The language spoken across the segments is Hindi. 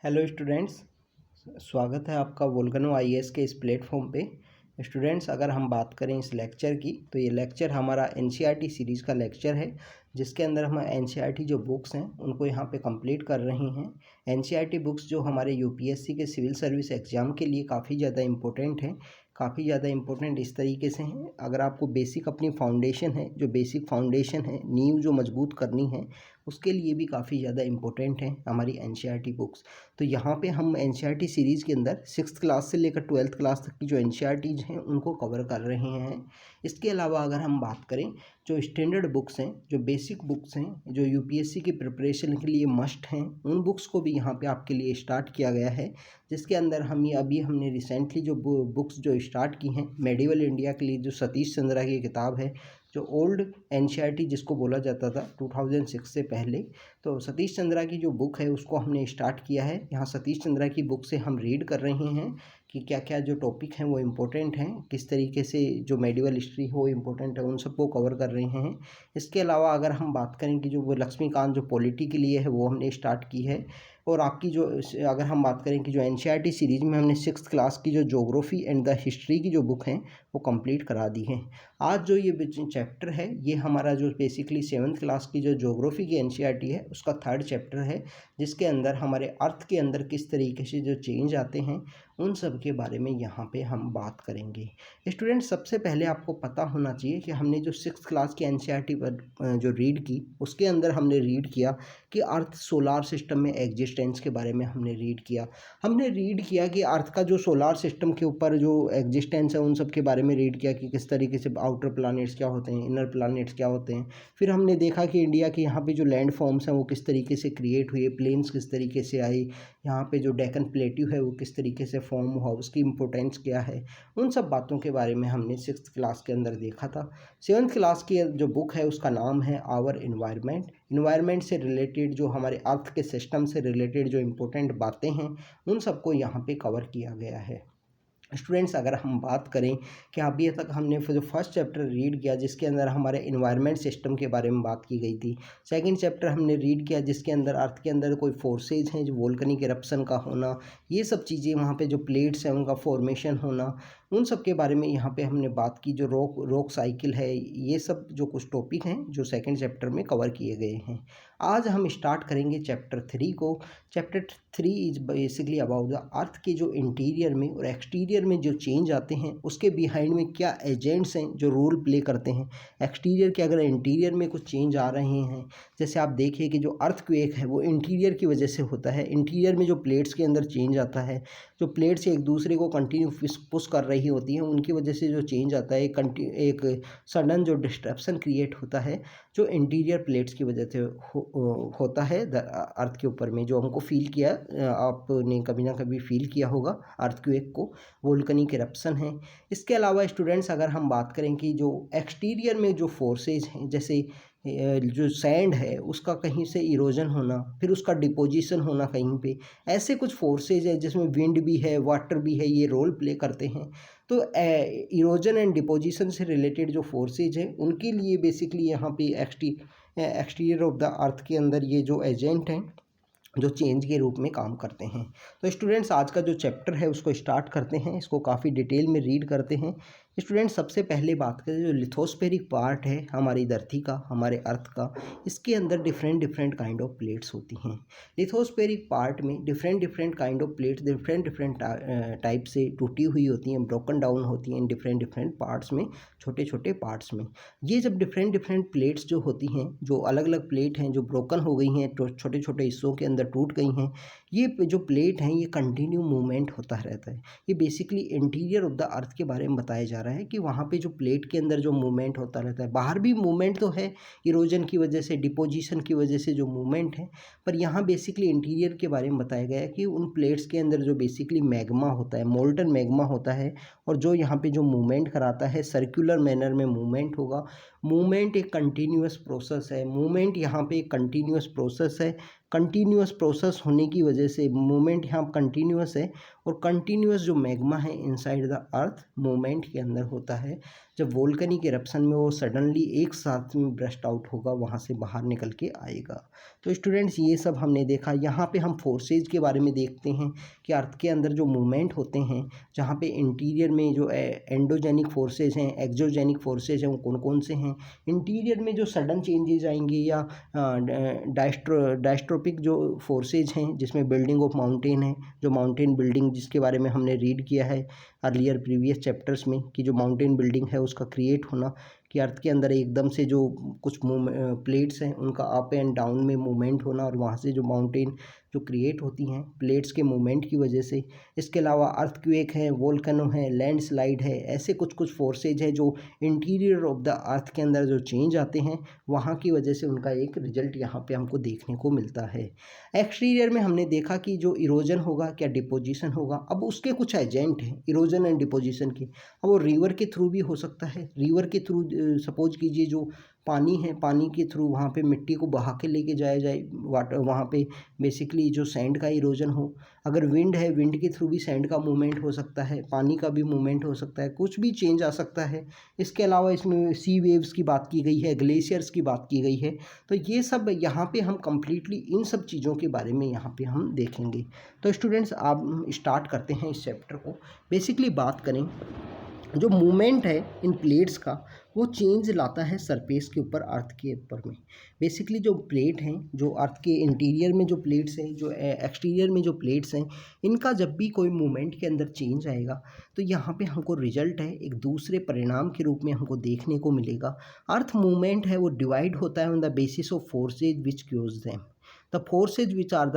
हेलो स्टूडेंट्स, स्वागत है आपका वोल्केनो आईएएस के इस प्लेटफॉर्म पे। स्टूडेंट्स, अगर हम बात करें इस लेक्चर की तो ये लेक्चर हमारा एनसीईआरटी सीरीज़ का लेक्चर है, जिसके अंदर हम एनसीईआरटी जो बुक्स हैं उनको यहाँ पे कंप्लीट कर रहे हैं। एनसीईआरटी बुक्स जो हमारे यूपीएससी के सिविल सर्विस एग्ज़ाम के लिए काफ़ी ज़्यादा इम्पोर्टेंट हैं। काफ़ी ज़्यादा इम्पोर्टेंट इस तरीके से हैं, अगर आपको बेसिक अपनी फाउंडेशन है, जो बेसिक फाउंडेशन है, नींव जो मजबूत करनी है, उसके लिए भी काफ़ी ज़्यादा इम्पोर्टेंट है हमारी एनसीईआरटी बुक्स। तो यहाँ पे हम एनसीईआरटी सीरीज़ के अंदर 6th क्लास से लेकर 12th क्लास तक की जो एनसीईआरटीज हैं उनको कवर कर रहे हैं। इसके अलावा अगर हम बात करें जो स्टैंडर्ड बुक्स हैं, जो बेसिक बुक्स हैं, जो यूपीएससी की प्रिपरेशन के लिए मस्ट हैं, उन बुक्स को भी यहाँ पे आपके लिए स्टार्ट किया गया है। जिसके अंदर हमने रिसेंटली जो बुक्स जो स्टार्ट की हैं, मेडिवल इंडिया के लिए जो सतीश चंद्रा की किताब है, जो ओल्ड एनसीईआरटी जिसको बोला जाता था 2006 से पहले, तो सतीश चंद्रा की जो बुक है उसको हमने स्टार्ट किया है। यहाँ सतीश चंद्रा की बुक से हम रीड कर रहे हैं कि क्या क्या जो टॉपिक हैं वो इम्पोर्टेंट हैं, किस तरीके से जो मेडिवल हिस्ट्री हो इम्पोर्टेंट है, उन सबको कवर कर रहे हैं। इसके अलावा अगर हम बात करें कि जो वो लक्ष्मीकांत जो पॉलिटी के लिए है वो हमने स्टार्ट की है। और आपकी जो अगर हम बात करें कि जो एनसीईआरटी सीरीज़ में हमने 6th क्लास की जो ज्योग्राफी एंड द हिस्ट्री की जो बुक हैं वो कंप्लीट करा दी हैं। आज जो ये चैप्टर है ये हमारा जो बेसिकली 7th क्लास की जो ज्योग्राफी की एनसीईआरटी है उसका 3rd चैप्टर है, जिसके अंदर हमारे अर्थ के अंदर किस तरीके से जो चेंज आते हैं उन सब के बारे में यहाँ पे हम बात करेंगे। स्टूडेंट, सबसे पहले आपको पता होना चाहिए कि हमने जो 6th क्लास की एनसीईआरटी पर जो रीड की उसके अंदर हमने रीड किया कि अर्थ सोलार सिस्टम में एग्जिस्टेंस के बारे में हमने रीड किया। हमने रीड किया कि अर्थ का जो सोलार सिस्टम के ऊपर जो एग्जिस्टेंस है उन सब के बारे में रीड किया कि किस तरीके से आउटर प्लैनेट्स क्या होते हैं, इनर प्लैनेट्स क्या होते हैं। फिर हमने देखा कि इंडिया के यहाँ पे जो लैंड फॉर्म्स हैं वो किस तरीके से क्रिएट हुए, प्लेन्स किस तरीके से आए, यहाँ पे जो डेक्कन प्लेट्यू है वो किस तरीके से फॉर्म हुआ, उसकी इम्पोर्टेंस क्या है, उन सब बातों के बारे में हमने 6th क्लास के अंदर देखा था। 7th क्लास की जो बुक है उसका नाम है आवर इन्वायरमेंट। इन्वायरमेंट से रिलेटेड जो हमारे अर्थ के सिस्टम से रिलेटेड जो इम्पोर्टेंट बातें हैं उन सबको यहाँ पे कवर किया गया है। स्टूडेंट्स, अगर हम बात करें कि अभी तक हमने जो फर्स्ट चैप्टर रीड किया जिसके अंदर हमारे इन्वायरमेंट सिस्टम के बारे में बात की गई थी, सेकंड चैप्टर हमने रीड किया जिसके अंदर अर्थ के अंदर कोई फोर्सेज हैं, जो वोल्केनिक इरप्शन का होना, ये सब चीज़ें, वहाँ पे जो प्लेट्स हैं उनका फॉर्मेशन होना, उन सब के बारे में यहाँ पे हमने बात की। जो रॉक साइकिल है, ये सब जो कुछ टॉपिक हैं जो सेकेंड चैप्टर में कवर किए गए हैं। आज हम स्टार्ट करेंगे चैप्टर 3 को। Chapter 3 is basically about the earth के जो इंटीरियर में और एक्सटीरियर में जो चेंज आते हैं उसके बिहाइंड में क्या एजेंट्स हैं जो रोल प्ले करते हैं। एक्सटीरियर के अगर इंटीरियर में कुछ चेंज आ रहे हैं, जैसे आप देखिए कि जो अर्थक्वेक है वो इंटीरियर की वजह से होता है। इंटीरियर में जो प्लेट्स के अंदर चेंज आता है, जो प्लेट्स एक दूसरे को कंटिन्यू पुश कर रही होती हैं, उनकी वजह से जो चेंज आता है, एक सडन जो डिस्ट्रप्शन क्रिएट होता है जो इंटीरियर प्लेट्स की वजह से होता है अर्थ के ऊपर में, जो हमको फील किया, आपने कभी ना कभी फील किया होगा अर्थक्वेक को, वोल्केनिक इरप्शन है। इसके अलावा स्टूडेंट्स, अगर हम बात करें कि जो एक्सटीरियर में जो फोर्सेज हैं, जैसे जो सैंड है उसका कहीं से इरोजन होना, फिर उसका डिपोजिशन होना कहीं पे, ऐसे कुछ फोर्सेज है जिसमें विंड भी है, वाटर भी है, ये रोल प्ले करते हैं। तो इरोजन एंड डिपोजिशन से रिलेटेड जो फोर्सेज हैं उनके लिए बेसिकली यहाँ पे एक्सटीरियर ऑफ द अर्थ के अंदर ये जो एजेंट हैं जो चेंज के रूप में काम करते हैं। तो स्टूडेंट्स, आज का जो चैप्टर है उसको स्टार्ट करते हैं, इसको काफ़ी डिटेल में रीड करते हैं। स्टूडेंट्स, सबसे पहले बात करें जो लिथोस्फेरिक पार्ट है हमारी धरती का, हमारे अर्थ का, इसके अंदर डिफरेंट काइंड ऑफ प्लेट्स होती हैं। लिथोस्फेरिक पार्ट में different kind of plates different type से टूटी हुई होती हैं, ब्रोकन डाउन होती हैं डिफरेंट पार्ट्स में, छोटे छोटे पार्ट्स में। ये जब डिफरेंट प्लेट्स जो होती हैं, जो अलग अलग प्लेट हैं जो ब्रोकन हो गई हैं, तो छोटे छोटे हिस्सों के अंदर टूट गई हैं, ये जो प्लेट हैं ये कंटिन्यू मूवमेंट होता रहता है। ये basically interior of the earth के बारे में बताया जा रहा है कि वहाँ पे जो प्लेट के अंदर जो मूवमेंट होता रहता है, बाहर भी मूवमेंट तो है, इरोजन की वजह से, डिपोजिशन की वजह से जो मूवमेंट है, पर यहाँ बेसिकली इंटीरियर के बारे में बताया गया है कि उन प्लेट्स के अंदर जो बेसिकली मैग्मा होता है, मोल्टन मैग्मा होता है, और जो यहाँ पे जो मूवमेंट कराता है, सर्कुलर मैनर में मूवमेंट होगा। मूवमेंट एक कंटिन्यूअस प्रोसेस है, मूवमेंट यहाँ पे एक कंटिन्यूअस प्रोसेस है। कंटिन्यूअस प्रोसेस होने की वजह से मूवमेंट यहाँ कंटिन्यूअस है, और कंटिन्यूअस जो मैग्मा है इनसाइड द अर्थ मूवमेंट के अंदर होता है। जब वोल्केनिक इरप्शन में वो सडनली एक साथ में ब्रस्ट आउट होगा, वहाँ से बाहर निकल के आएगा। तो स्टूडेंट्स ये सब हमने देखा। यहाँ पे हम फोर्सेज के बारे में देखते हैं कि अर्थ के अंदर जो मूवमेंट होते हैं, जहाँ पे इंटीरियर में जो एंडोजेनिक फोर्सेज हैं, एक्सोजेनिक फोर्सेज हैं, वो कौन कौन से हैं। इंटीरियर में जो सडन चेंजेज आएंगे या डायस्ट्रोपिक जो फोर्सेज हैं, जिसमें बिल्डिंग ऑफ माउंटेन है, जो माउंटेन बिल्डिंग जिसके बारे में हमने रीड किया है अर्लियर प्रीवियस चैप्टर्स में, कि जो माउंटेन बिल्डिंग है उसका क्रिएट होना, कि अर्थ के अंदर एकदम से जो कुछ प्लेट्स हैं उनका अप एंड डाउन में मूवमेंट होना, और वहाँ से जो माउंटेन जो क्रिएट होती हैं प्लेट्स के मूवमेंट की वजह से। इसके अलावा अर्थक्वेक है, वोल्केनो है, लैंडस्लाइड है, ऐसे कुछ कुछ फोर्सेज है जो इंटीरियर ऑफ द अर्थ के अंदर जो चेंज आते हैं, वहाँ की वजह से उनका एक रिजल्ट यहाँ पे हमको देखने को मिलता है। एक्सटीरियर में हमने देखा कि जो इरोजन होगा, क्या डिपोजिशन होगा। अब उसके कुछ एजेंट हैं इरोजन एंड डिपोजिशन के। अब वो रिवर के थ्रू भी हो सकता है। रिवर के थ्रू सपोज कीजिए जो पानी है, पानी के थ्रू वहाँ पे मिट्टी को बहा के लेके जाया जाए, वाटर वहाँ पे बेसिकली जो सैंड का इरोजन हो। अगर विंड है, विंड के थ्रू भी सैंड का मूवमेंट हो सकता है, पानी का भी मूवमेंट हो सकता है, कुछ भी चेंज आ सकता है। इसके अलावा इसमें सी वेव्स की बात की गई है, ग्लेशियर्स की बात की गई है। तो ये सब यहाँ पे हम कम्प्लीटली इन सब चीज़ों के बारे में यहाँ पे हम देखेंगे। तो स्टूडेंट्स आप स्टार्ट करते हैं इस चैप्टर को। बेसिकली बात करें, जो मूवमेंट है इन प्लेट्स का, वो चेंज लाता है सरफेस के ऊपर, अर्थ के ऊपर में। बेसिकली जो प्लेट हैं, जो अर्थ के इंटीरियर में जो प्लेट्स हैं, जो एक्सटीरियर में जो प्लेट्स हैं, इनका जब भी कोई मूवमेंट के अंदर चेंज आएगा तो यहाँ पे हमको रिजल्ट है एक दूसरे परिणाम के रूप में हमको देखने को मिलेगा। अर्थ मूवमेंट है वो डिवाइड होता है on the basis of forces which cause them. The forces which are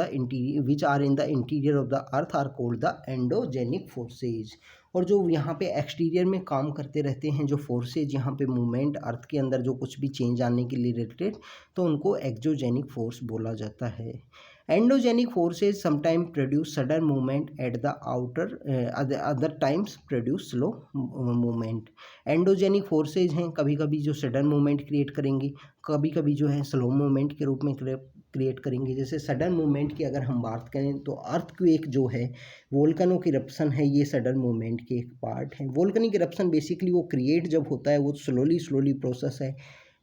in the interior of the earth are called the endogenic forces। और जो यहाँ पे एक्सटीरियर में काम करते रहते हैं, जो फोर्सेज यहाँ पे मूवमेंट अर्थ के अंदर जो कुछ भी चेंज आने के लिए रिलेटेड, तो उनको एक्सोजेनिक फोर्स बोला जाता है। Endogenic forces sometime produce sudden movement at the outer, other times produce slow movement. Endogenic forces हैं, कभी कभी जो सडन मूवमेंट क्रिएट करेंगे, कभी कभी जो है स्लो मूवमेंट के रूप में क्रिएट करेंगे। जैसे सडन मूवमेंट की अगर हम बात करें तो अर्थक्वेक जो है, वोल्केनो की इरप्शन है, ये सडन मूवमेंट के एक पार्ट है। वोल्केनिक इरप्शन बेसिकली वो क्रिएट जब होता है वो स्लोली प्रोसेस है।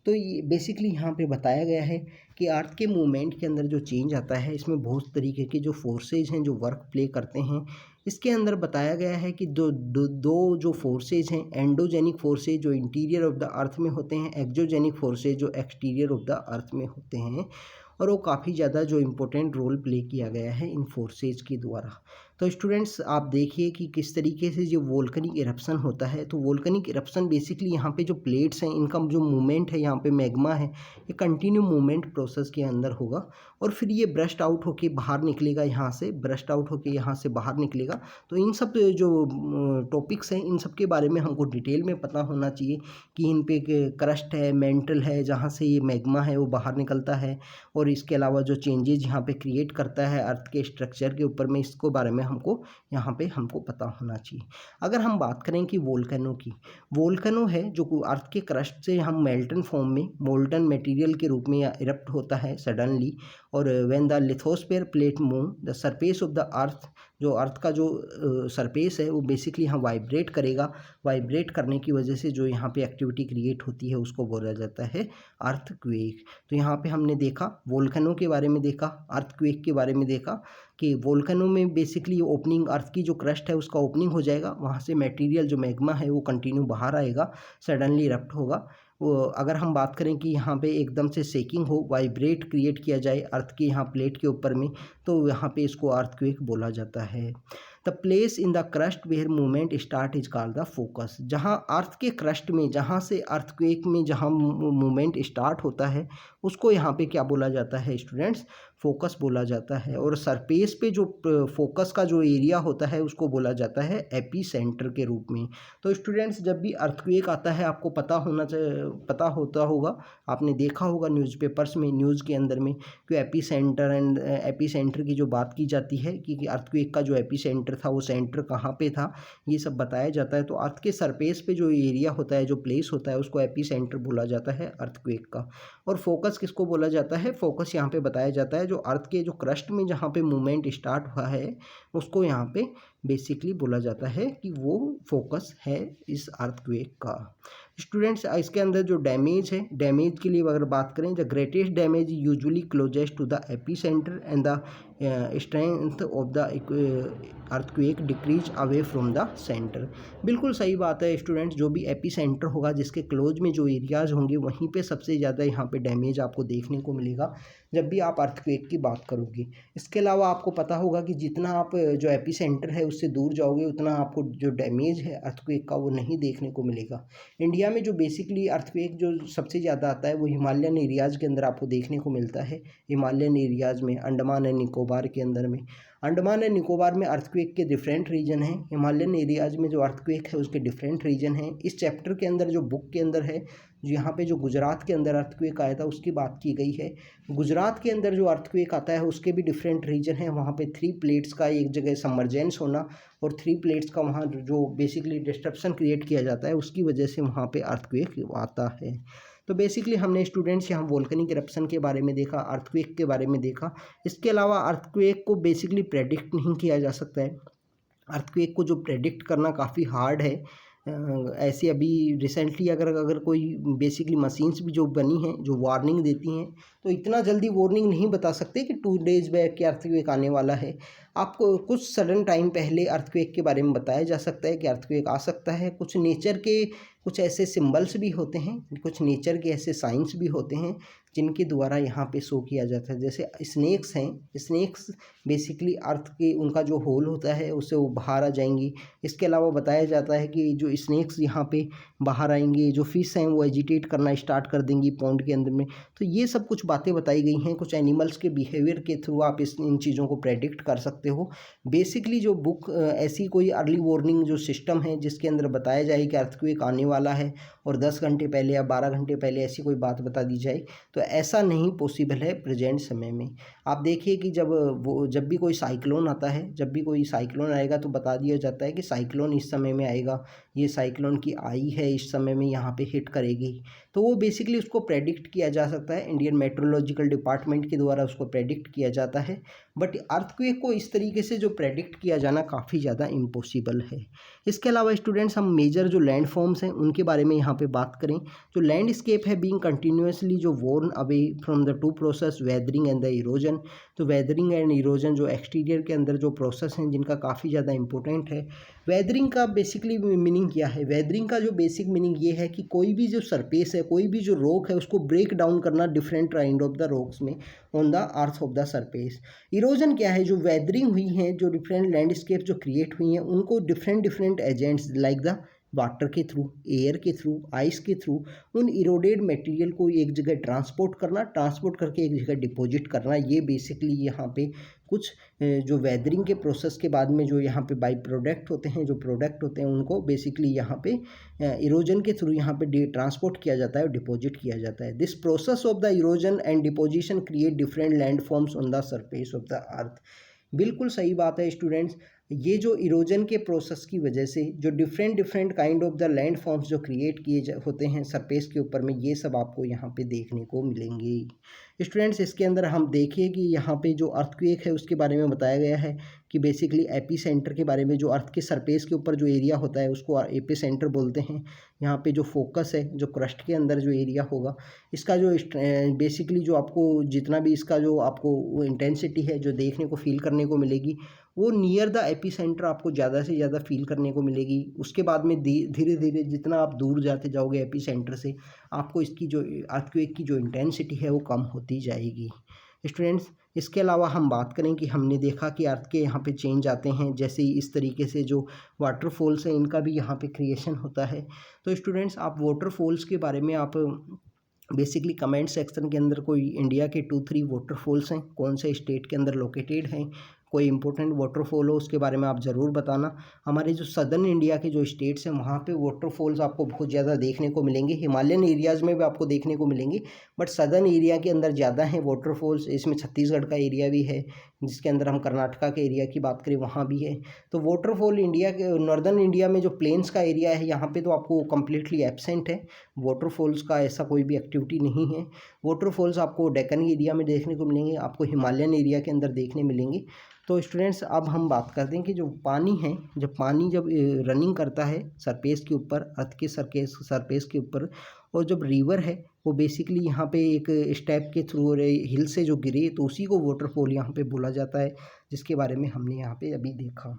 तो ये बेसिकली यहाँ पे बताया गया है कि अर्थ के मूवमेंट के अंदर जो चेंज आता है, इसमें बहुत तरीके के जो फोर्सेज हैं जो वर्क प्ले करते हैं। इसके अंदर बताया गया है कि दो जो फोर्सेज हैं, एंडोजेनिक फोर्सेज जो इंटीरियर ऑफ द अर्थ में होते हैं, एक्सोजेनिक फोर्सेज जो एक्सटीरियर ऑफ द अर्थ में होते हैं, और वो काफ़ी ज़्यादा जो इम्पोर्टेंट रोल प्ले किया गया है इन फोर्सेज के द्वारा। तो स्टूडेंट्स आप देखिए कि किस तरीके से जो वोल्केनिक इरप्शन होता है, तो वोल्केनिक इरप्शन बेसिकली यहाँ पे जो प्लेट्स हैं इनका जो मूवमेंट है, यहाँ पे मैग्मा है, ये कंटिन्यू मूवमेंट प्रोसेस के अंदर होगा, और फिर ये ब्रस्ट आउट होके बाहर निकलेगा, यहाँ से ब्रस्ट आउट होके यहाँ से बाहर निकलेगा। तो इन सब जो टॉपिक्स हैं, इन सब के बारे में हमको डिटेल में पता होना चाहिए कि इन पे क्रस्ट है, मेंटल है, जहाँ से ये मैग्मा है वो बाहर निकलता है, और इसके अलावा जो चेंजेज यहाँ पे क्रिएट करता है अर्थ के स्ट्रक्चर के ऊपर में, इसको बारे में हमको यहाँ पे हमको पता होना चाहिए। अगर हम बात करें कि वोल्केनो की, वोल्केनो है जो अर्थ के क्रस्ट से हम मेल्टन फॉर्म में, मोल्टन मटेरियल के रूप में इरप्ट होता है सडनली। और when the lithosphere plate move the surface of the earth, जो अर्थ का जो सरफेस है वो बेसिकली यहाँ वाइब्रेट करेगा। वाइब्रेट करने की वजह से जो यहाँ पे एक्टिविटी क्रिएट होती है उसको बोला जाता है अर्थक्वेक। तो यहाँ पे हमने देखा वोल्केनो के बारे में, देखा अर्थक्वेक के बारे में, देखा कि वोल्केनो में बेसिकली ओपनिंग, अर्थ की जो क्रस्ट है उसका ओपनिंग हो जाएगा, वहाँ से मटेरियल जो मैग्मा है वो कंटिन्यू बाहर आएगा, सडनली इरप्ट होगा। वो अगर हम बात करें कि यहाँ पे एकदम से शेकिंग हो, वाइब्रेट क्रिएट किया जाए अर्थ के यहाँ प्लेट के ऊपर में, तो यहाँ पे इसको अर्थक्वेक बोला जाता है। The place in the crust where movement start is called the focus. जहाँ अर्थ के क्रस्ट में, जहाँ से अर्थक्वेक में जहाँ मूवमेंट स्टार्ट होता है उसको यहाँ पे क्या बोला जाता है स्टूडेंट्स, फोकस बोला जाता है। और सरफेस पे जो फोकस का जो एरिया होता है उसको बोला जाता है एपी सेंटर के रूप में। तो स्टूडेंट्स जब भी अर्थक्वेक आता है आपको पता होता होगा, आपने देखा होगा न्यूज़पेपर्स में, न्यूज़ के अंदर में, कि एपी सेंटर की जो बात की जाती है कि अर्थक्वेक का जो एपी सेंटर था वो सेंटर कहाँ पे था, ये सब बताया जाता है। तो अर्थ के सरफेस पे जो एरिया होता है, जो प्लेस होता है, उसको एपी सेंटर बोला जाता है अर्थक्वेक का। और फोकस किसको बोला जाता है, फोकस यहाँ पे बताया जाता है जो अर्थ के जो क्रस्ट में जहाँ पे मूवमेंट स्टार्ट हुआ है उसको यहाँ पे बेसिकली बोला जाता है कि वो फोकस है इस अर्थक्वेक का। स्टूडेंट्स इसके अंदर जो डैमेज है, डैमेज के लिए अगर बात करें, the greatest damage usually closest to the epicentre and the strength of the earthquake decrease away from the centre. बिल्कुल सही बात है स्टूडेंट्स, जो भी एपी सेंटर होगा जिसके क्लोज में जो एरियाज होंगे वहीं पे सबसे ज़्यादा यहाँ पे डैमेज आपको देखने को मिलेगा जब भी आप अर्थक्वेक की बात करोगे। इसके अलावा आपको पता होगा कि जितना आप जो एपी सेंटर है उससे दूर जाओगे उतना आपको जो डैमेज है अर्थक्वेक का वो नहीं देखने को मिलेगा। इंडिया में जो बेसिकली अर्थक्वेक जो सबसे ज़्यादा आता है वो हिमालयन एरियाज़ के अंदर आपको देखने को मिलता है। हिमालयन एरियाज़ में, अंडमान एंड निकोबार के अंदर में, अंडमान एंड निकोबार में अर्थक्वेक के डिफरेंट रीजन हैं। हिमालयन एरियाज़ में जो अर्थक्वेक है उसके डिफरेंट रीजन हैं। इस चैप्टर के अंदर जो बुक के अंदर है, जो यहाँ पे जो गुजरात के अंदर अर्थक्वेक आया था उसकी बात की गई है। गुजरात के अंदर जो अर्थक्वेक आता है उसके भी डिफरेंट रीजन है। वहाँ पे 3 प्लेट्स का एक जगह सबमर्जेंस होना और 3 प्लेट्स का वहाँ जो बेसिकली डिस्ट्रप्शन क्रिएट किया जाता है उसकी वजह से वहाँ पे अर्थक्वेक आता है। तो बेसिकली हमने स्टूडेंट्स यहाँ वोल्केनिक इरप्शन के बारे में देखा, अर्थक्वेक के बारे में देखा। इसके अलावा अर्थक्वेक को बेसिकली प्रेडिक्ट नहीं किया जा सकता है। अर्थक्वेक को जो प्रेडिक्ट करना काफ़ी हार्ड है। ऐसे अभी रिसेंटली अगर कोई बेसिकली मशीन्स भी जो बनी हैं जो वार्निंग देती हैं तो इतना जल्दी वार्निंग नहीं बता सकते कि 2 डेज़ बैक के अर्थक्वेक आने वाला है। आपको कुछ सडन टाइम पहले अर्थक्वेक के बारे में बताया जा सकता है कि अर्थक्वेक आ सकता है। कुछ नेचर के कुछ ऐसे सिंबल्स भी होते हैं, कुछ नेचर के ऐसे साइंस भी होते हैं जिनके द्वारा यहाँ पे शो किया जाता है। जैसे स्नेक्स हैं, स्नेक्स बेसिकली अर्थ के उनका जो होल होता है उससे वो बाहर आ जाएंगी। इसके अलावा बताया जाता है कि जो स्नेक्स यहाँ पे बाहर आएंगे, जो फिश हैं वो एजिटेट करना स्टार्ट कर देंगी पॉन्ड के अंदर में। तो ये सब कुछ बातें बताई गई हैं। कुछ एनिमल्स के बिहेवियर के थ्रू आप इन चीज़ों को प्रेडिक्ट कर सकते हो। बेसिकली जो बुक ऐसी कोई अर्ली वार्निंग जो सिस्टम है जिसके अंदर बताया जाए कि अर्थक्वेक आने वाला है और 10 घंटे पहले या 12 घंटे पहले ऐसी कोई बात बता दी जाए, तो ऐसा नहीं पॉसिबल है प्रेजेंट समय में। आप देखिए कि जब भी कोई साइक्लोन आता है, जब भी कोई साइक्लोन आएगा तो बता दिया जाता है कि साइक्लोन इस समय में आएगा, ये साइक्लोन की आई है इस समय में यहाँ पे हिट करेगी। तो वो बेसिकली उसको प्रेडिक्ट किया जा सकता है, इंडियन मेट्रोलॉजिकल डिपार्टमेंट के द्वारा उसको प्रेडिक्ट किया जाता है। बट अर्थक्वेक को इस तरीके से जो प्रेडिक्ट किया जाना काफ़ी ज़्यादा इम्पॉसिबल है। इसके अलावा स्टूडेंट्स हम मेजर जो लैंड फॉर्म्स हैं उनके बारे में यहाँ पे बात करें। जो लैंडस्केप है बीइंग कंटिन्यूसली जो worn away from the 2 process weathering and the erosion. तो वेदरिंग एंड इरोजन जो एक्सटीरियर के अंदर जो प्रोसेस हैं जिनका काफ़ी ज़्यादा इंपॉर्टेंट है। वेदरिंग का बेसिकली मीनिंग क्या है? वेदरिंग का जो बेसिक मीनिंग ये है कि कोई भी जो सरफेस है, कोई भी जो रॉक है उसको ब्रेक डाउन करना different kind of the rocks में on the earth of the surface. Erosion क्या है? जो वेदरिंग हुई हैं, जो डिफरेंट लैंडस्केप जो क्रिएट हुई हैं उनको different agents like the water के थ्रू, एयर के थ्रू, आइस के थ्रू उन इरोडेड मटेरियल को एक जगह ट्रांसपोर्ट करके एक जगह डिपॉजिट करना, ये बेसिकली यहाँ पे कुछ जो वेदरिंग के प्रोसेस के बाद में जो यहाँ पे बाई प्रोडक्ट होते हैं, जो प्रोडक्ट होते हैं उनको बेसिकली यहाँ पे इरोजन के थ्रू यहाँ पे ट्रांसपोर्ट किया जाता है और डिपॉजिट किया जाता है। This process of the erosion and deposition create different land forms on the surface of the earth. बिल्कुल सही बात है स्टूडेंट्स, ये जो इरोजन के प्रोसेस की वजह से जो different kind of the land forms जो क्रिएट किए होते हैं सरफेस के ऊपर में, ये सब आपको यहाँ पे देखने को मिलेंगे। स्टूडेंट्स इसके अंदर हम देखिए कि यहाँ पे जो अर्थक्वेक है उसके बारे में बताया गया है कि बेसिकली एपी सेंटर के बारे में, जो अर्थ के सरफेस के ऊपर जो एरिया होता है उसको एपी सेंटर बोलते हैं। यहाँ पे जो फोकस है, जो क्रस्ट के अंदर जो एरिया होगा, इसका जो बेसिकली जो आपको जितना भी इसका जो आपको इंटेंसिटी है जो देखने को फील करने को मिलेगी वो नियर द एपी सेंटर आपको ज़्यादा से ज़्यादा फील करने को मिलेगी। उसके बाद में धीरे धीरे जितना आप दूर जाते जाओगे एपी सेंटर से, आपको इसकी जो अर्थक्वेक की जो इंटेंसिटी है वो कम होती जाएगी। स्टूडेंट्स इसके अलावा हम बात करें कि हमने देखा कि अर्थ के यहाँ पे चेंज आते हैं, जैसे इस तरीके से जो वाटरफॉल्स हैं इनका भी यहाँ पे क्रिएशन होता है। तो स्टूडेंट्स आप वाटरफॉल्स के बारे में आप बेसिकली कमेंट सेक्शन के अंदर कोई इंडिया के 2-3 वाटरफॉल्स हैं, कौन से स्टेट के अंदर लोकेटेड हैं, कोई इंपॉर्टेंट वाटरफॉल हो उसके बारे में आप ज़रूर बताना। हमारे जो सदर्न इंडिया के जो स्टेट्स हैं वहाँ पे वाटरफॉल्स आपको बहुत ज़्यादा देखने को मिलेंगे। हिमालयन एरियाज़ में भी आपको देखने को मिलेंगे बट सदर्न एरिया के अंदर ज़्यादा हैं वाटरफॉल्स। इसमें छत्तीसगढ़ का एरिया भी है, जिसके अंदर हम कर्नाटका के एरिया की बात करें वहाँ भी है। तो वाटरफॉल इंडिया के नॉर्दर्न इंडिया में जो प्लेन्स का एरिया है यहाँ पे तो आपको कम्प्लीटली एब्सेंट है, वाटरफॉल्स का ऐसा कोई भी एक्टिविटी नहीं है। वाटरफॉल्स आपको डेक्कन एरिया में देखने को मिलेंगे, आपको हिमालयन एरिया के अंदर देखने मिलेंगे। तो स्टूडेंट्स अब हम बात करते हैं कि जो पानी है, जब पानी जब रनिंग करता है सरफेस के ऊपर, अर्थ के सरफेस के ऊपर, और जब रिवर है वो बेसिकली यहाँ पे एक स्टेप के थ्रू हिल से जो गिरे तो उसी को वाटरफॉल यहाँ पे बोला जाता है, जिसके बारे में हमने यहाँ पे अभी देखा।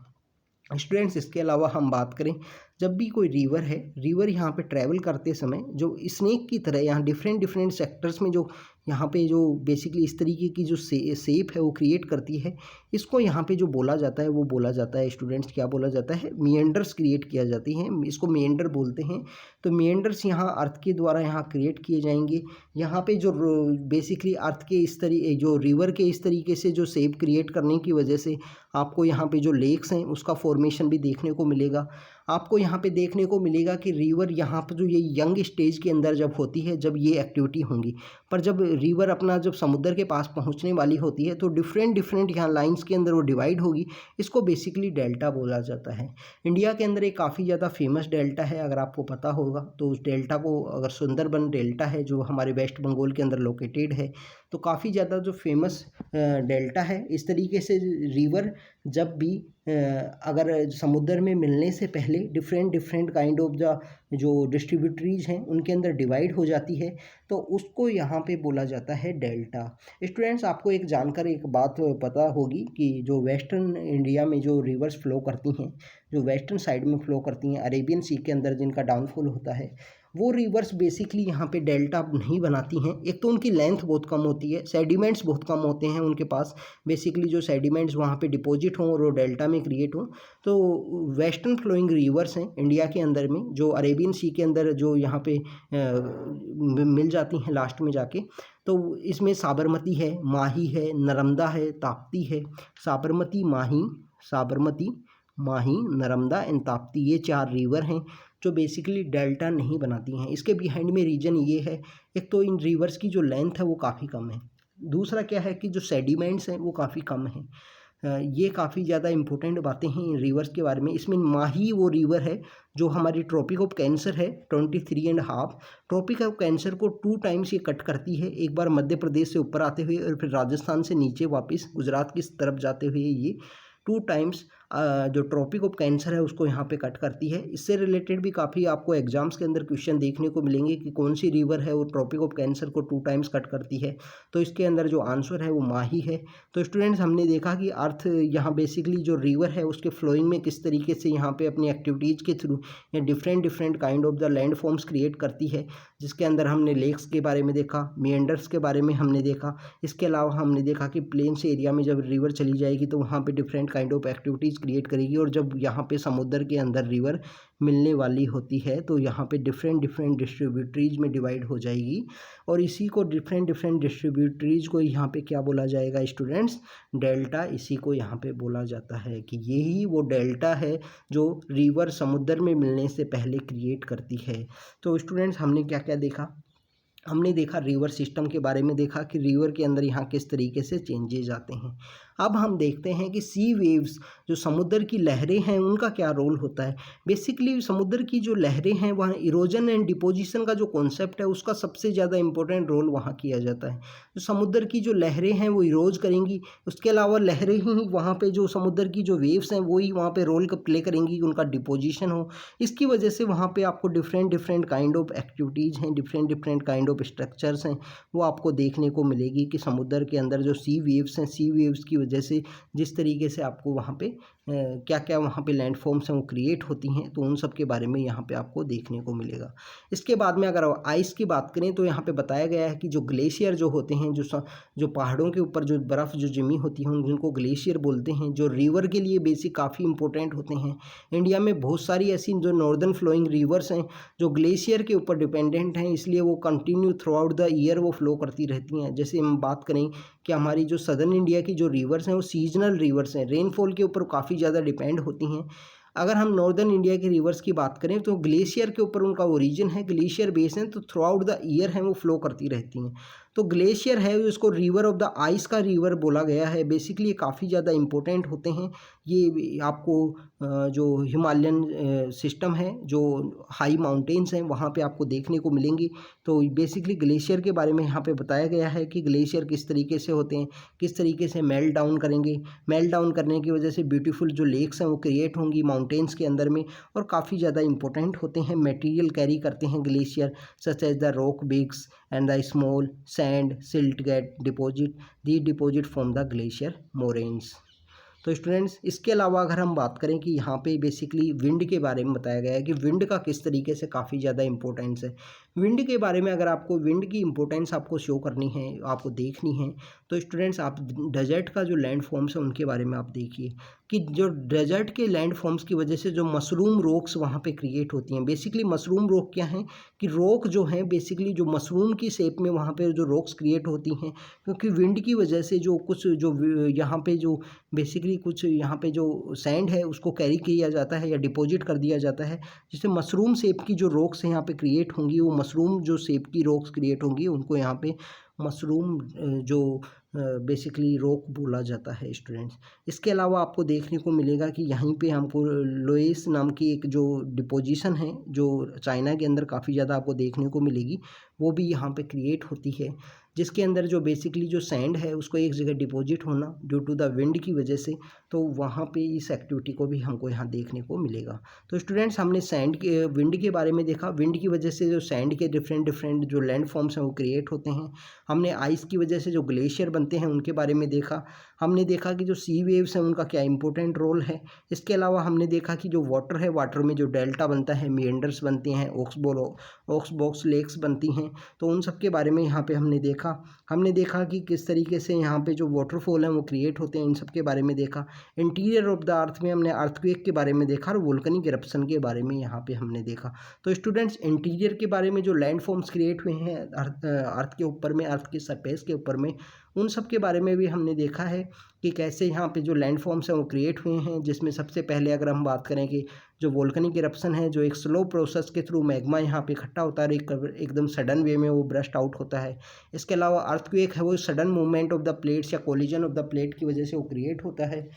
स्टूडेंट्स इसके अलावा हम बात करें, जब भी कोई रिवर है, रिवर यहाँ पे ट्रैवल करते समय जो स्नेक की तरह यहाँ डिफरेंट सेक्टर्स में जो यहाँ पे जो बेसिकली इस तरीके की जो शेप है वो क्रिएट करती है, इसको यहाँ पे जो बोला जाता है वो बोला जाता है स्टूडेंट्स, क्या बोला जाता है, मिएंडर्स क्रिएट किया जाती हैं, इसको मिएंडर बोलते हैं। तो मिएंडर्स यहाँ अर्थ के द्वारा यहाँ क्रिएट किए जाएंगे। यहाँ पे जो बेसिकली अर्थ के इस तरीके जो रिवर के इस तरीके से जो शेप क्रिएट करने की वजह से आपको यहाँ पे जो लेक्स हैं उसका फॉर्मेशन भी देखने को मिलेगा। आपको यहाँ पे देखने को मिलेगा कि रिवर यहाँ पर जो ये यंग स्टेज के अंदर जब होती है, जब ये एक्टिविटी होंगी, पर जब रिवर अपना जब समुद्र के पास पहुँचने वाली होती है तो डिफरेंट यहाँ लाइंस के अंदर वो डिवाइड होगी, इसको बेसिकली डेल्टा बोला जाता है। इंडिया के अंदर एक काफ़ी ज़्यादा फेमस डेल्टा है, अगर आपको पता होगा तो उस डेल्टा को, अगर सुंदरबन डेल्टा है जो हमारे वेस्ट बंगाल के अंदर लोकेटेड है, तो काफ़ी ज़्यादा जो फेमस डेल्टा है। इस तरीके से रिवर जब भी अगर समुद्र में मिलने से पहले डिफरेंट काइंड ऑफ जो डिस्ट्रीब्यूटरीज हैं उनके अंदर डिवाइड हो जाती है, तो उसको यहाँ पे बोला जाता है डेल्टा। स्टूडेंट्स आपको एक जानकर एक बात पता होगी कि जो वेस्टर्न इंडिया में जो रिवर्स फ्लो करती हैं, जो वेस्टर्न साइड में फ्लो करती हैं अरेबियन सी के अंदर जिनका डाउनफॉल होता है, वो रिवर्स बेसिकली यहाँ पे डेल्टा नहीं बनाती हैं। एक तो उनकी लेंथ बहुत कम होती है, सेडिमेंट्स बहुत कम होते हैं उनके पास, बेसिकली जो सेडिमेंट्स वहाँ पे डिपॉजिट हों और वो डेल्टा में क्रिएट हों। तो वेस्टर्न फ्लोइंग रिवर्स हैं इंडिया के अंदर में, जो अरेबियन सी के अंदर जो यहाँ पे मिल जाती हैं लास्ट में जाके, तो इसमें साबरमती है, माही है, नर्मदा है, ताप्ती है। साबरमती, माही, नर्मदा एंड ताप्ती, ये 4 रिवर हैं जो बेसिकली डेल्टा नहीं बनाती हैं। इसके बिहाइंड में रीज़न ये है, एक तो इन रिवर्स की जो लेंथ है वो काफ़ी कम है, दूसरा क्या है कि जो सेडिमेंट्स हैं वो काफ़ी कम हैं। ये काफ़ी ज़्यादा इंपॉर्टेंट बातें हैं इन रिवर्स के बारे में। इसमें माही वो रिवर है जो हमारी ट्रॉपिक ऑफ कैंसर है 23.5, ट्रॉपिक ऑफ कैंसर को 2 टाइम्स ये कट करती है, एक बार मध्य प्रदेश से ऊपर आते हुए और फिर राजस्थान से नीचे वापस गुजरात की तरफ जाते हुए ये 2 टाइम्स जो ट्रॉपिक ऑफ कैंसर है उसको यहाँ पे कट करती है। इससे रिलेटेड भी काफ़ी आपको एग्जाम्स के अंदर क्वेश्चन देखने को मिलेंगे कि कौन सी रिवर है वो ट्रॉपिक ऑफ कैंसर को 2 टाइम्स कट करती है, तो इसके अंदर जो आंसर है वो माही है। तो स्टूडेंट्स हमने देखा कि अर्थ यहाँ बेसिकली जो रिवर है उसके फ्लोइंग में किस तरीके से यहाँ पे अपनी एक्टिविटीज़ के थ्रू या different kind of the land forms create करती है, जिसके अंदर हमने लेक्स के बारे में देखा, मिएंडर्स के बारे में हमने देखा। इसके अलावा हमने देखा कि प्लेन्स एरिया में जब रिवर चली जाएगी तो वहाँ पे different kind of activities create करेगी, और जब यहाँ पे समुद्र के अंदर रिवर मिलने वाली होती है तो यहाँ पे डिफरेंट डिस्ट्रीब्यूटरीज में डिवाइड हो जाएगी, और इसी को डिफरेंट डिस्ट्रीब्यूटरीज को यहाँ पे क्या बोला जाएगा स्टूडेंट्स, डेल्टा। इसी को यहाँ पे बोला जाता है कि यही वो डेल्टा है जो रिवर समुद्र में मिलने से पहले क्रिएट करती है। तो स्टूडेंट्स हमने क्या क्या देखा, हमने देखा रिवर सिस्टम के बारे में देखा कि रिवर के अंदर यहाँ किस तरीके से चेंजेज आते हैं। अब हम देखते हैं कि सी वेव्स, जो समुद्र की लहरें हैं, उनका क्या रोल होता है। बेसिकली समुद्र की जो लहरें हैं वहाँ इरोजन एंड डिपोजिशन का जो कॉन्सेप्ट है उसका सबसे ज़्यादा इंपॉर्टेंट रोल वहाँ किया जाता है। तो समुद्र की जो लहरें हैं वो इरोज करेंगी, उसके अलावा लहरें ही वहाँ पे जो समुद्र की जो वेव्स हैं वही वहाँ पे रोल प्ले करेंगी, उनका डिपोजिशन हो। इसकी वजह से वहाँ पे आपको डिफरेंट काइंड ऑफ एक्टिविटीज़ हैं, डिफरेंट काइंड ऑफ स्ट्रक्चर्स हैं, वो आपको देखने को मिलेगी कि समुद्र के अंदर जो सी वेव्स हैं, सी वेव्स की वजह से जिस तरीके से आपको वहाँ पे क्या क्या वहाँ पे लैंडफॉर्म्स हैं वो क्रिएट होती हैं, तो उन सब के बारे में यहाँ पे आपको देखने को मिलेगा। इसके बाद में अगर आइस की बात करें तो यहाँ पे बताया गया है कि जो ग्लेशियर जो होते हैं, जो पहाड़ों के ऊपर जो बर्फ़ जो जमी होती है जिनको ग्लेशियर बोलते हैं, जो रिवर के लिए बेसिक काफ़ी इंपॉर्टेंट होते हैं। इंडिया में बहुत सारी ऐसी जो नॉर्दर्न फ्लोइंग रिवर्स हैं जो ग्लेशियर के ऊपर डिपेंडेंट हैं, इसलिए वो continue through out the year वो फ्लो करती रहती हैं। जैसे हम बात करें कि हमारी जो सदर्न इंडिया की जो रिवर्स हैं वो सीजनल रिवर्स हैं, रेनफॉल के ऊपर काफ़ी ज़्यादा डिपेंड होती हैं। अगर हम नॉर्दर्न इंडिया की रिवर्स की बात करें तो ग्लेशियर के ऊपर उनका ओरिजिन है, ग्लेशियर बेस है, तो थ्रू आउट द ईयर हैं वो फ्लो करती रहती हैं। तो ग्लेशियर है उसको रिवर ऑफ द आइस का रिवर बोला गया है। बेसिकली ये काफ़ी ज़्यादा इम्पोर्टेंट होते हैं। ये आपको जो हिमालयन सिस्टम है, जो हाई माउंटेन्स हैं, वहाँ पे आपको देखने को मिलेंगी। तो बेसिकली ग्लेशियर के बारे में यहाँ पे बताया गया है कि ग्लेशियर किस तरीके से होते हैं, किस तरीके से मेल्ट डाउन करेंगे। मेल्ट डाउन करने की वजह से ब्यूटीफुल जो लेक्स हैं वो क्रिएट होंगी माउंटेन्स के अंदर में, और काफ़ी ज़्यादा इंपॉर्टेंट होते हैं। मटेरियल कैरी करते हैं glacier such as the rock bigs and the small sand silt get deposit the deposit from the glacier moraines. तो स्टूडेंट्स इसके अलावा अगर हम बात करें कि यहाँ पे बेसिकली विंड के बारे में बताया गया है कि विंड का किस तरीके से काफ़ी ज़्यादा इंपॉर्टेंस है। विंड के बारे में अगर आपको विंड की इंपॉर्टेंस आपको शो करनी है, आपको देखनी है, तो स्टूडेंट्स आप डेजर्ट का जो लैंड फॉर्म्स है उनके बारे में आप देखिए कि जो डेजर्ट के लैंड फॉर्म्स की वजह से जो मशरूम रॉक्स वहाँ पे क्रिएट होती हैं। बेसिकली मशरूम रॉक क्या हैं कि रॉक जो हैं बेसिकली जो मशरूम की शेप में वहाँ पे जो रॉक्स क्रिएट होती हैं, क्योंकि विंड की वजह से जो कुछ जो यहाँ पे जो बेसिकली कुछ यहाँ पे जो सैंड है उसको कैरी किया जाता है या डिपॉजिट कर दिया जाता है, जिससे मशरूम शेप की जो रॉक्स यहाँ पे क्रिएट होंगी, वो मशरूम जो शेप की रॉक्स क्रिएट होंगी उनको यहाँ पे मशरूम जो बेसिकली रॉक बोला जाता है स्टूडेंट्स। इसके अलावा आपको देखने को मिलेगा कि यहीं पे हमको लोएस नाम की एक जो डिपोजिशन है जो चाइना के अंदर काफ़ी ज़्यादा आपको देखने को मिलेगी, वो भी यहाँ पे क्रिएट होती है, जिसके अंदर जो बेसिकली जो सैंड है उसको एक जगह डिपॉजिट होना ड्यू टू द विंड की वजह से, तो वहाँ पे इस एक्टिविटी को भी हमको यहाँ देखने को मिलेगा। तो स्टूडेंट्स हमने सैंड के विंड के बारे में देखा, विंड की वजह से जो सैंड के डिफरेंट जो लैंड फॉर्म्स हैं वो क्रिएट होते हैं। हमने आइस की वजह से जो ग्लेशियर बनते हैं उनके बारे में देखा। हमने देखा कि जो सी वेव्स हैं उनका क्या इंपॉर्टेंट रोल है। इसके अलावा हमने देखा कि जो वाटर है, वाटर में जो डेल्टा बनता है, मिएंडर्स बनते हैं, ऑक्सबॉक्स लेक्स बनती हैं, तो उन सब के बारे में यहाँ पे हमने देखा। हमने देखा कि किस तरीके से यहाँ पे जो वाटरफॉल हैं वो क्रिएट होते हैं, इन सब के बारे में देखा। इंटीरियर ऑफ द अर्थ में हमने अर्थक्वेक के बारे में देखा और वोल्केनिक इरप्शन के बारे में यहाँ पे हमने देखा। तो स्टूडेंट्स इंटीरियर के बारे में जो लैंड फॉर्म्स क्रिएट हुए हैं अर्थ के ऊपर में, अर्थ के सरफेस के ऊपर में, उन सब के बारे में भी हमने देखा है कि कैसे यहाँ पे जो लैंड फॉर्म्स हैं वो क्रिएट हुए हैं। जिसमें सबसे पहले अगर हम बात करें कि जो वोल्केनिक इरप्शन है, जो एक स्लो प्रोसेस के थ्रू मैग्मा यहाँ पे इकट्ठा होता है, एकदम सडन वे में वो ब्रस्ट आउट होता है। इसके अलावा अर्थक्वेक है, वो sudden movement of the plates या कोलिजन ऑफ द प्लेट की वजह से वो क्रिएट होता है,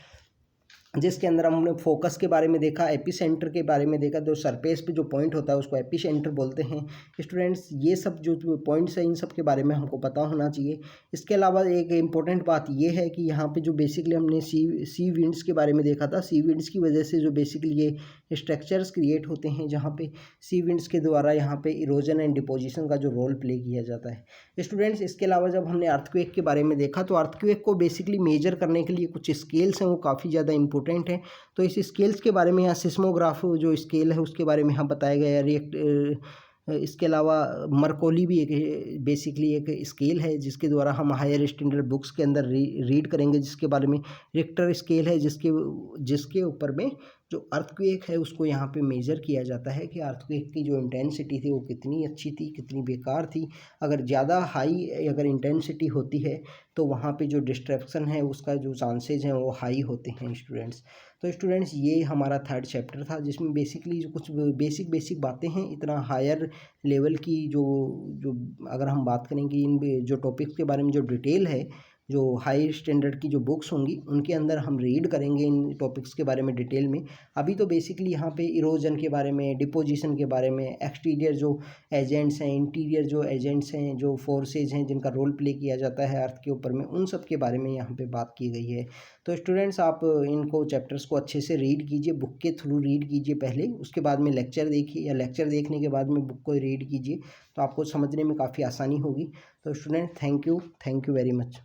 जिसके अंदर हमने फोकस के बारे में देखा, एपिसेंटर के बारे में देखा। जो सरफेस पे जो पॉइंट होता है उसको एपिसेंटर बोलते हैं। स्टूडेंट्स ये सब जो पॉइंट्स हैं इन सब के बारे में हमको पता होना चाहिए। इसके अलावा एक इम्पोर्टेंट बात ये है कि यहाँ पे जो बेसिकली हमने सी विंड्स के बारे में देखा था। सी विंड्स की वजह से जो बेसिकली ये स्ट्रक्चर्स क्रिएट होते हैं, जहाँ पे सी विंड्स के द्वारा यहाँ पे इरोजन एंड डिपोजिशन का जो रोल प्ले किया जाता है। स्टूडेंट्स इसके अलावा जब हमने अर्थक्वेक के बारे में देखा, तो अर्थक्वेक को बेसिकली मेजर करने के लिए कुछ स्केल्स हैं वो काफ़ी ज़्यादा इंपॉर्टेंट है। तो इस स्केल्स के बारे में यहाँ सिस्मोग्राफ जो स्केल है उसके बारे में यहाँ बताया गया है। इसके अलावा मरकोली भी एक बेसिकली एक स्केल है जिसके द्वारा हम हायर स्टैंडर्ड बुक्स के अंदर रीड करेंगे, जिसके बारे में रिक्टर स्केल है, जिसके ऊपर में जो अर्थक्वेक है उसको यहाँ पे मेजर किया जाता है कि अर्थक्वेक की जो इंटेंसिटी थी वो कितनी अच्छी थी, कितनी बेकार थी। अगर ज़्यादा हाई अगर इंटेंसिटी होती है तो वहाँ पे जो डिस्ट्रक्शन है उसका जो चांसेज हैं वो हाई होते हैं स्टूडेंट्स। तो स्टूडेंट्स ये हमारा थर्ड चैप्टर था, जिसमें बेसिकली जो कुछ बेसिक बातें हैं, इतना हायर लेवल की जो अगर हम बात करें कि इन जो टॉपिक्स के बारे में जो डिटेल है, जो हाई स्टैंडर्ड की जो बुक्स होंगी उनके अंदर हम रीड करेंगे इन टॉपिक्स के बारे में डिटेल में। अभी तो बेसिकली यहाँ पे इरोजन के बारे में, डिपोजिशन के बारे में, एक्सटीरियर जो एजेंट्स हैं, इंटीरियर जो एजेंट्स हैं, जो फोर्सेज हैं जिनका रोल प्ले किया जाता है अर्थ के ऊपर में, उन सब के बारे में यहाँ पे बात की गई है। तो स्टूडेंट्स आप इनको चैप्टर्स को अच्छे से रीड कीजिए, बुक के थ्रू रीड कीजिए पहले, उसके बाद में लेक्चर देखिए, या लेक्चर देखने के बाद में बुक को रीड कीजिए, तो आपको समझने में काफ़ी आसानी होगी। तो student thank you very much.